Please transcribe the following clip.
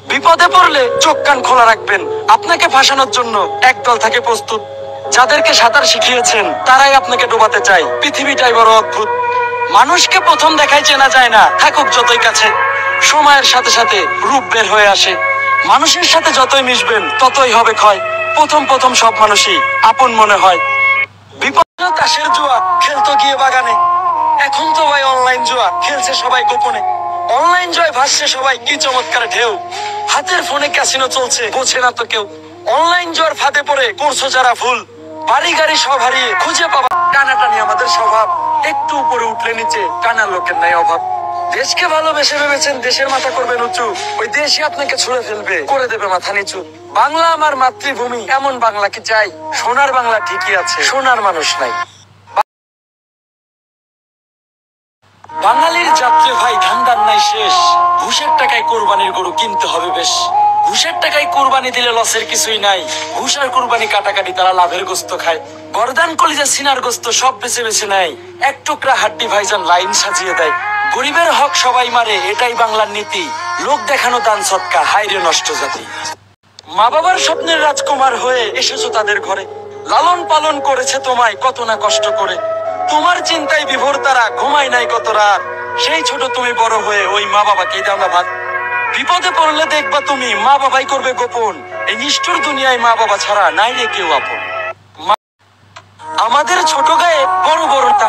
বিপদে পড়লে চোখ কান খোলা রাখবেন। আপনাকে ফাঁসানোর জন্য একদল থাকে প্রস্তুত। যাদেরকে সাঁতার শিখিয়েছেন তারাই আপনাকে ডোবাতে চায়। পৃথিবীটাই বড় অদ্ভুত। মানুষকে প্রথম দেখায় চেনা যায় না, থাকুক যতই কাছে। সময়ের সাথে সাথে রূপ বের হয়ে আসে। মানুষের সাথে যতই মিশবেন ততই হবে ক্ষয়। প্রথম প্রথম সব মানুষই আপন মনে হয়। বিপদ তাসের জুয়া খেলতো গিয়ে বাগানে, এখন তো ভাই অনলাইন জুয়া খেলছে সবাই গোপনে। অনলাইন জয় ভাসছে সবাই, কি চমৎকার ঢেউ। হাতের ফোনে ক্যাসিনো চলছে, বোঝে না তো কেউ। অনলাইন জোয়ার ফাঁদে পড়ে করছো যারা ভুল, বাড়ি গাড়ি সব হারিয়ে খুঁজে পাবা টানাটানি আমাদের স্বভাব। একটু উপরে উঠলে নিচে টানার লোকের নাই অভাব। দেশকে ভালোবেসে ভেবেছেন দেশের মাথা করবেন উঁচু, ওই দেশই আপনাকে ছুঁড়ে ফেলবে, করে দেবে মাথা নিচু। বাংলা আমার মাতৃভূমি, এমন বাংলা কি চাই? সোনার বাংলা ঠিকই আছে, সোনার মানুষ নাই। বাঙালির যাত্রে ভাই ধান্দার নাই শেষ। ঘুষের টাকায় কোরবানির গরু কিনতে হবে বেশ। ঘুষের টাকায় কোরবানি দিলে লসের কিছুই নাই। ঘুষ আর কোরবানি কাটাকাটি তারা লাভের গোস্ত খায়। গরদান কলিজা সিনার গোস্ত সব বেছে বেছে নেয়। এক টুকরা হাড্ডি ভাইজান লাইন সাজিয়ে দেয়। গরিবের হক সবাই মারে, এটাই বাংলার নীতি। লোক দেখানো দান সৎকা, হাইরে নষ্ট জাতি। মা বাবার স্বপ্নের রাজকুমার হয়ে এসেছো তাদের ঘরে। লালন পালন করেছে তোমায় কত না কষ্ট করে। তোমার চিন্তায় বিভোর তারা, ঘুমায় নাই কত রাত। সেই ছোট তুমি বড় হয়ে ওই মা বাবাকে দাও না ভাত। বিপদে পড়লে দেখবা তুমি মা বাবাই করবে গোপন। এই নিষ্ঠুর দুনিয়ায় মা বাবা ছাড়া নাই রে কেউ আপন। আমাদের ছোট গায়ে বড় বড় তা